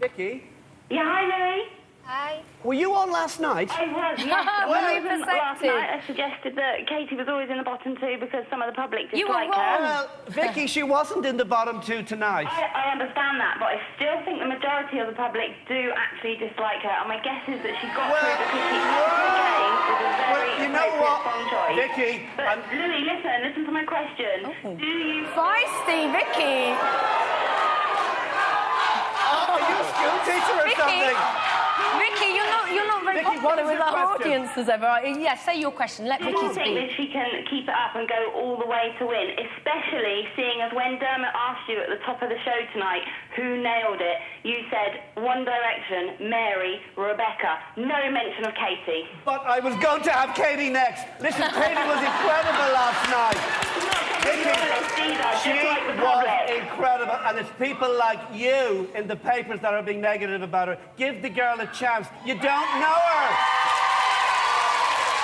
Vicky? Yeah, hi, Louis. Hi. Were you on last night? I was, yes. Last night I suggested that Katie was always in the bottom two because some of the public dislike her. Well, Vicky, she wasn't in the bottom two tonight. I understand that, but I still think the majority of the public do actually dislike her, and my guess is that she got through because she entered the game with a very you know what, song choice. Vicky? But Louis, listen to my question. Oh. Do you... Feisty, Vicky. Are you a school teacher or something? Vicky, you're not very Vicky, popular with our question? audiences ever, are you? Yeah, say your question. Let Do Vicky you think speak. that she can keep it up and go all the way to win, especially seeing as when Dermot asked you at the top of the show tonight who nailed it, you said One Direction, Mary, Rebecca, no mention of Katie. But I was going to have Katie next. Listen, Katie was incredible last night. She was incredible, and it's people like you in the papers that are being negative about her. Give the girl a chance. You don't know her.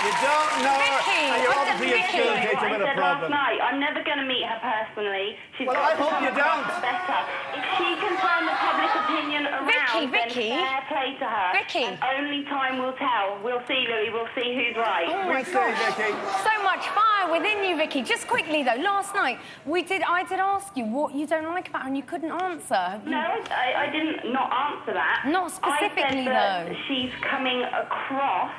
You don't know her. And you're obviously a school teacher with a problem. Last night, I'm never going to meet her personally. She's Well, I hope you don't. Better. If she can turn the public opinion around, Vicky. then fair play to her. Vicky. And only time will tell. We'll see, Louis. We'll see who's right. Oh my We'll see, gosh. Vicky. So much fire within you, Vicky. Just quickly, though, last night, I did ask you what you don't like about her and you couldn't answer. Have you... No, I didn't not answer that. Not specifically, I said that though. she's coming across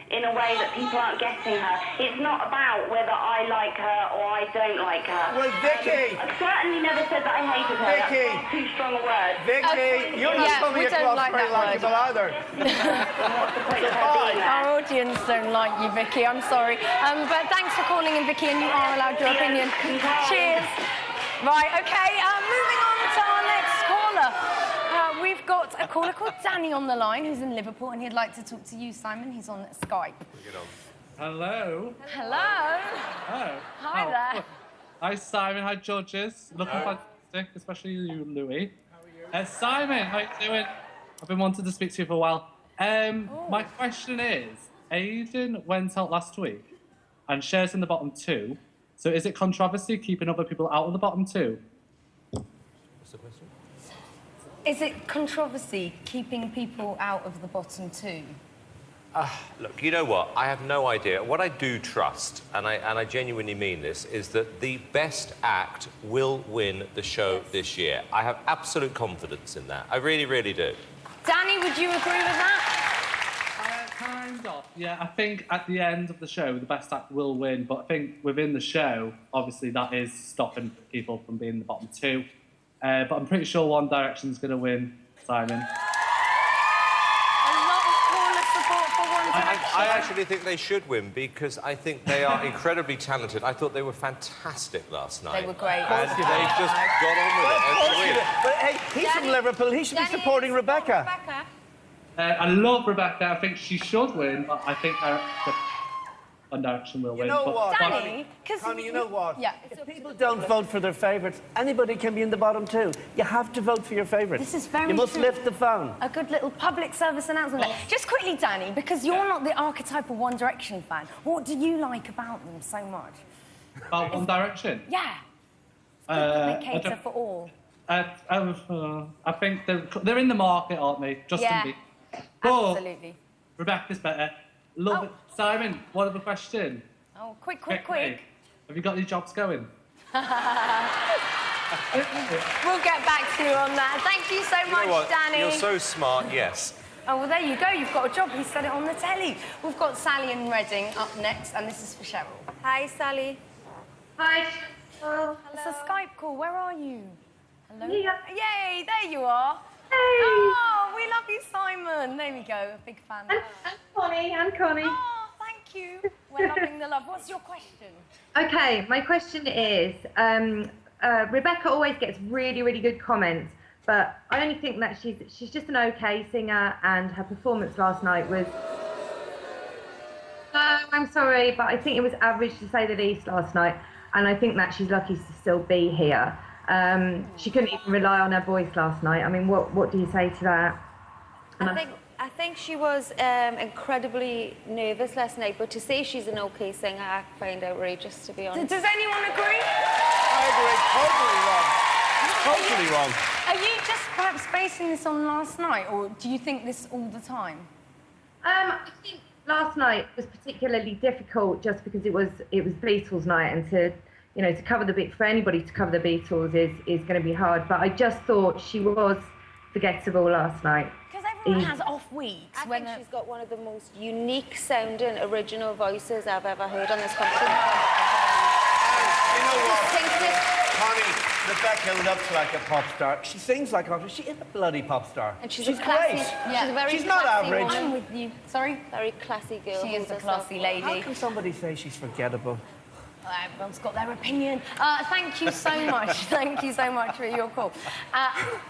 in a way that people aren't getting her. It's not about whether I like her or I don't like her. Well, Vicky! I certainly never said that I hated her. Vicky! That's too strong a word. Vicky, you're not yeah, coming we don't across like very that likable either. What's the point of her being there? Our audience don't like you, Vicky. I'm sorry. But thanks for calling in, Vicky, and you are allowed your opinion. Cheers. Right, OK, moving on to our next caller. We've got a caller called Danny on the line who's in Liverpool, and he'd like to talk to you, Simon. He's on Skype. Hello. Hello. Oh. Hi there. Hi, Simon. Hi, Georges. Looking fantastic, especially you, Louis. How are you? Simon, how you doing? I've been wanting to speak to you for a while. My question is, Aiden went out last week and shares in the bottom two. So is it controversy keeping other people out of the bottom two? What's the question? Is it controversy keeping people out of the bottom two? Look, you know what? I have no idea. What I do trust, and I genuinely mean this, is that the best act will win the show this year. I have absolute confidence in that. I really, really do. Danny, would you agree with that? Kind of. Yeah, I think at the end of the show, the best act will win. But I think within the show, obviously, that is stopping people from being in the bottom two. But I'm pretty sure One Direction's going to win, Simon. A lot of caller support for One Direction. I actually think they should win because I think they are incredibly talented. I thought they were fantastic last night. They were great. And they just got on with it every week. But hey, he's from Liverpool. He should be supporting Rebecca. I love Rebecca. I think she should win, but I think One Direction will win. You know what, Danny, Connie, you know what? Yeah. If people don't vote for their favourites, anybody can be in the bottom two. You have to vote for your favourites. This is very You must true. lift the phone. A good little public service announcement there. Just quickly, Danny, because you're not the archetypal One Direction fan, what do you like about them so much? About One Direction? Yeah. They cater for all. I think they're in the market, aren't they? Justin Yeah. Bieber. But Absolutely. Rebecca's better. Love it. Simon, one other question. Oh, quick. Quickly. Have you got any jobs going? We'll get back to you on that. Thank you so much, You know what? Danny. You're so smart, yes. Oh, well, there you go. You've got a job. He said it on the telly. We've got Sally and Reading up next, and this is for Cheryl. Hi, Sally. Hi. Oh, It's a Skype call. Where are you? Hello? Yeah. Yay, there you are. Hey. Oh, we love you, Simon. There we go. A big fan. And Connie. Oh, thank you. We're loving the love. What's your question? Okay, my question is, Rebecca always gets really, really good comments, but I only think that she's just an okay singer, and her performance last night was... I'm sorry, but I think it was average to say the least last night, and I think that she's lucky to still be here. She couldn't even rely on her voice last night. I mean, what do you say to that? I think she was incredibly nervous last night, but to say she's an okay singer, I find outrageous, to be honest. Does anyone agree? I agree totally, Rob. Totally wrong. Are you just perhaps basing this on last night, or do you think this all the time? I think last night was particularly difficult just because it was Beatles night, and to cover the beat for anybody to cover the Beatles is going to be hard. But I just thought she was forgettable last night. Because everyone has off weeks. I think she's got one of the most unique sounding original voices I've ever heard on this competition. You know what? Distinctive. Connie, Rebecca looks like a pop star. She sings like a... She is a bloody pop star. And she's great. classy. Yeah. She's a very She's not classy average. woman. I'm with you. Sorry? Very classy girl. She is holds a herself classy well. lady. How can somebody say she's forgettable? Everyone's got their opinion. Thank you so much. Thank you so much for your call.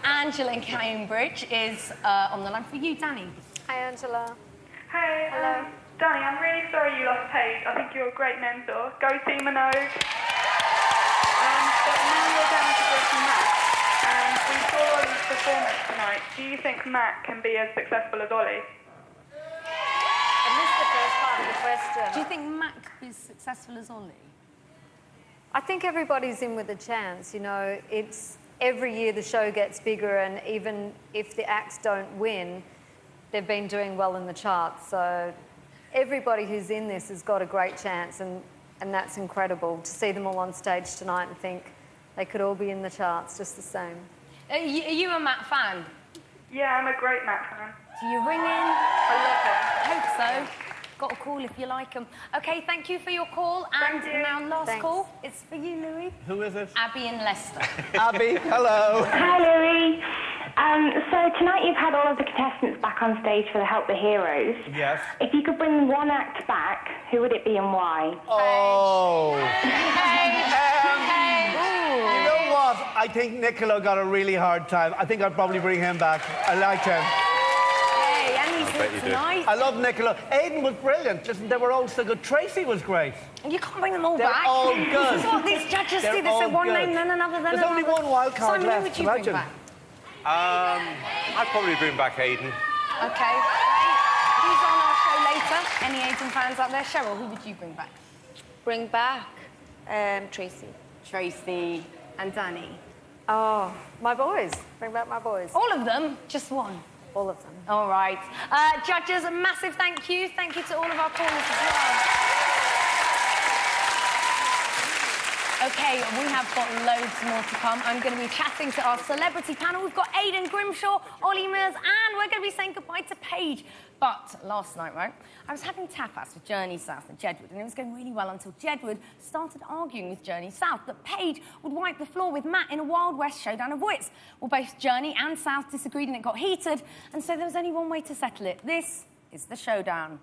Angela in Cambridge is on the line for you, Danny. Hi, Angela. Hey, Hello. Danny, I'm really sorry you lost Paige. I think you're a great mentor. Go team Minogue. But now you're down to just Matt. And we saw Ollie's performance tonight. Do you think Matt can be as successful as Ollie? I missed the first part of the question. Do you think Matt could be as successful as Ollie? I think everybody's in with a chance. It's every year the show gets bigger, and even if the acts don't win, they've been doing well in the charts. So everybody who's in this has got a great chance, and that's incredible to see them all on stage tonight and think they could all be in the charts just the same. Are you a Matt fan? Yeah, I'm a great Matt fan. Do you ring in? I love him. Hope so. Got a call if you like them. Okay, thank you for your call. And Thank you. now last Thanks. call. It's for you, Louis. Who is it? Abby in Leicester. Abby, hello. Hi, Louis. So tonight you've had all of the contestants back on stage for the Help the Heroes. Yes. If you could bring one act back, who would it be and why? Oh. Hey. You know what? I think Niccolo got a really hard time. I think I'd probably bring him back. I like him. Hey, and he's bet here you do. tonight. I love Niccolo. Aidan was brilliant. Just, they were all so good. Tracy was great. And you can't bring them all They're back. all good. This is what these judges They're do. They say all one good. name, then another, then There's another. only one wild card Simon, left. who would you bring Imagine. back? I'd probably bring back Aidan. Okay, great. He's on our show later. Any Aidan fans out there? Cheryl, who would you bring back? Bring back Tracy. Tracy and Danny. Oh, my boys. Bring back my boys. All of them? Just one? All of them. All right. Judges, a massive thank you. Thank you to all of our callers as well. Okay, we have got loads more to come. I'm going to be chatting to our celebrity panel. We've got Aidan Grimshaw, Ollie Mears, and we're going to be saying goodbye to Paige. But last night, right, I was having tapas with Journey South and Jedward, and it was going really well until Jedward started arguing with Journey South that Paige would wipe the floor with Matt in a Wild West showdown of wits. Well, both Journey and South disagreed, and it got heated, and so there was only one way to settle it. This is the showdown.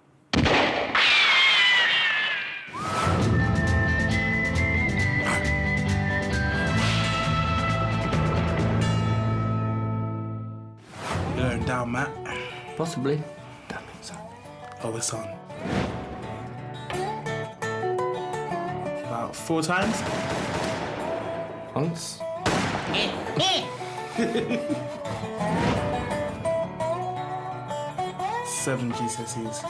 You're going down, Matt. Possibly. Oh, it's on. About 4 times? Once. 7 GCSEs.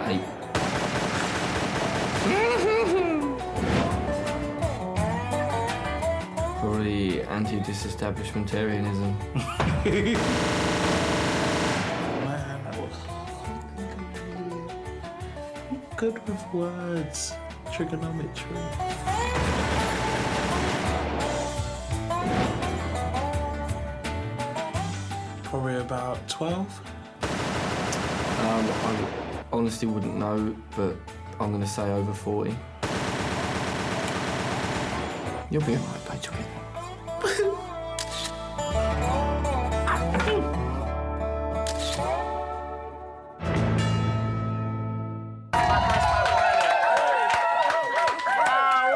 8. Probably anti-disestablishmentarianism. Man, good with words. Trigonometry. Probably about 12. I honestly wouldn't know, but I'm going to say over 40. You'll be alright, Paige.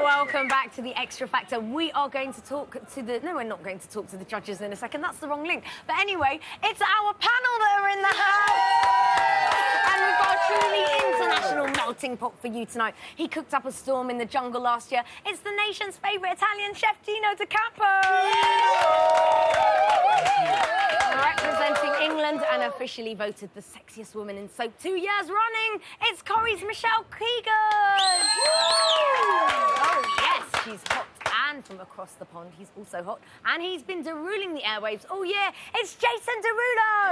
Welcome back to the Extra Factor. We are going to talk to the... No, we're not going to talk to the judges in a second. That's the wrong link. But anyway, it's our panel that are in the house. And we've got a truly international melting pot for you tonight. He cooked up a storm in the jungle last year. It's the nation's favourite Italian chef, Dino De Capo. Representing England and officially voted the sexiest woman in soap 2 years running, it's Corrie's Michelle Keegan. Oh, yes, she's hot and and from across the pond, he's also hot, and he's been deruling the airwaves. Oh yeah, it's Jason Derulo!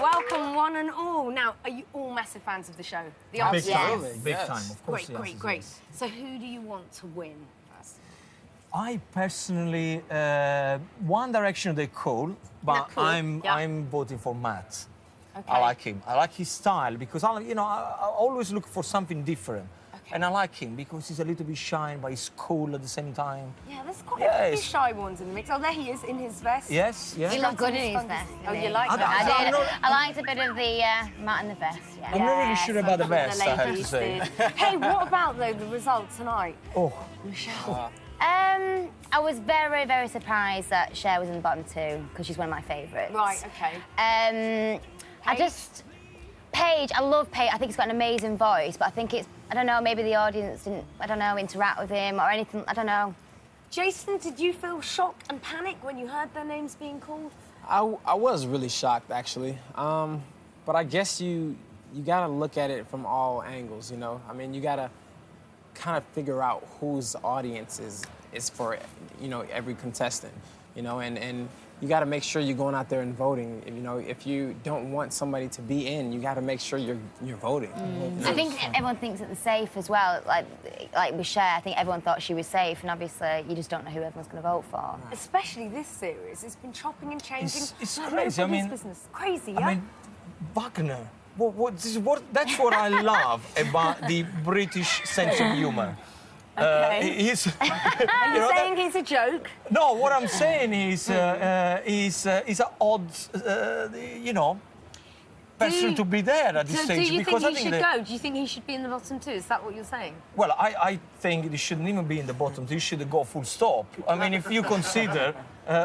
Welcome, one and all. Now, are you all massive fans of the show? The Big time, yes. big time, of course. Great. So who do you want to win first? I personally, One Direction they're cool, but Cool. I'm voting for Matt. Okay. I like him. I like his style because I always look for something different. Okay. And I like him because he's a little bit shy, but he's cool at the same time. Yeah, there's quite a few shy ones in the mix. Oh, there he is in his vest. Yes, yes. He looked good in his vest. Oh, didn't you he? like that? I did. not- I liked a bit of the Matt in the vest. Yeah. I'm not really sure about the The best, I have to ladies say. did. Hey, what about though the result tonight? Oh, Michelle. I was very, very surprised that Cher was in the bottom two because she's one of my favourites. Right, okay. Paige, I love Paige. I think he's got an amazing voice, but I think I don't know, maybe the audience didn't, interact with him or anything, I don't know. Jason, did you feel shock and panic when you heard their names being called? I was really shocked, actually. But I guess you gotta look at it from all angles, you know? I mean, you gotta kind of figure out whose audience is for, every contestant, and you got to make sure you're going out there and voting. If you don't want somebody to be in, you got to make sure you're voting. I think everyone thinks that they're safe as well. Like with Cher, I think everyone thought she was safe, and obviously you just don't know who everyone's going to vote for. Especially this series, it's been chopping and changing. It's like crazy. I nobody's mean, business. Crazy, yeah. I mean, Wagner. That's what I love about the British sense of humor. Okay. He's, Are you saying he's a joke? No, what I'm saying is he's an odd, person to be there at this So stage. do you because think I he think should that, go? Do you think he should be in the bottom two? Is that what you're saying? Well, I think he shouldn't even be in the bottom. He should go full stop. I mean, if you consider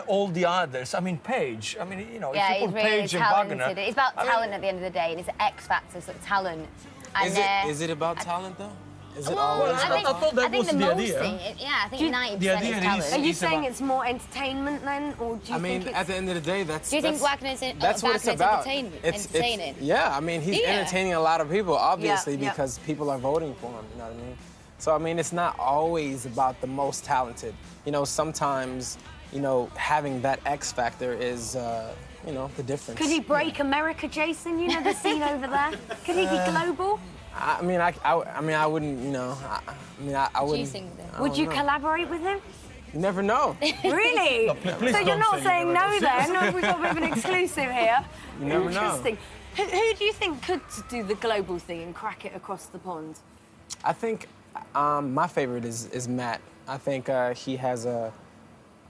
all the others, I mean, Paige. I mean, Yeah, if you he's put really Paige and talented. Wagner. It's about talent at the end of the day, and it's an X factor, so talent. And, Is it about talent, though? Is it well, always I thought that I think was the the most idea. thing, I think 90% the idea is is- talent. Are you It's saying about- it's more entertainment then, or do you I mean, think at the end of the day, that's... Do you think that's- Wagner's That's what it's about. entertaining? Yeah, I mean, he's Yeah. entertaining a lot of people, obviously, Yeah. because people are voting for him, you know what I mean? So, I mean, it's not always about the most talented. Sometimes, having that X factor is, the difference. Could he break America, Jason? You know the scene over there? Could he be global? I mean, I wouldn't, I wouldn't... sing with him? I Would don't you know. collaborate with him? You never know. Really? No, please So you're don't not say saying you're no gonna- then? No, we've got a bit of an exclusive here. You never know. Interesting. Who do you think could do the global thing and crack it across the pond? I think my favorite is Matt. I think he has a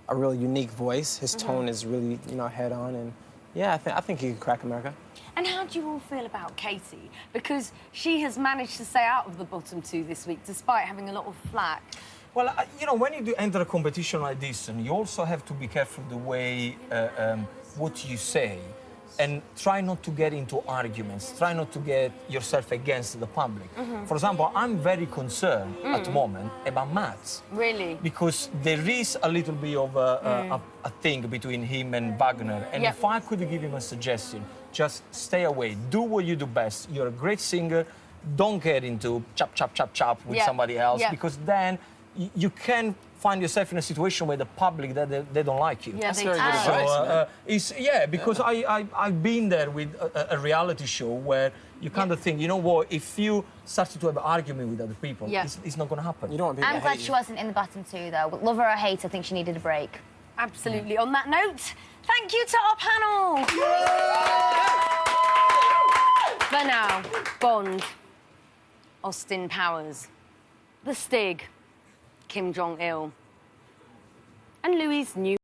really unique voice. His tone is really, head on, and yeah, I think he could crack America. And how do you all feel about Katie? Because she has managed to stay out of the bottom two this week, despite having a lot of flack. Well, when you do enter a competition like this, and you also have to be careful the way what you say, and try not to get into arguments. Try not to get yourself against the public. For example, I'm very concerned at the moment about Matt. Really? Because there is a little bit of a thing between him and Wagner. And Yep. if I could give him a suggestion, just stay away. Do what you do best. You're a great singer. Don't get into chop with Yeah. somebody else, Yeah. because then you can find yourself in a situation where the public, they don't like you. Yeah, That's they very good do. advice, man. Because I've been there with a reality show where you kind of think, you know what, if you start to have an argument with other people, Yeah. it's not going to happen. You don't want people I'm to glad hate she you. wasn't in the bottom two, though. Love her or hate her, I think she needed a break. Absolutely. On that note, thank you to our panel. For now, Bond, Austin Powers, The Stig, Kim Jong-il, and Louis' new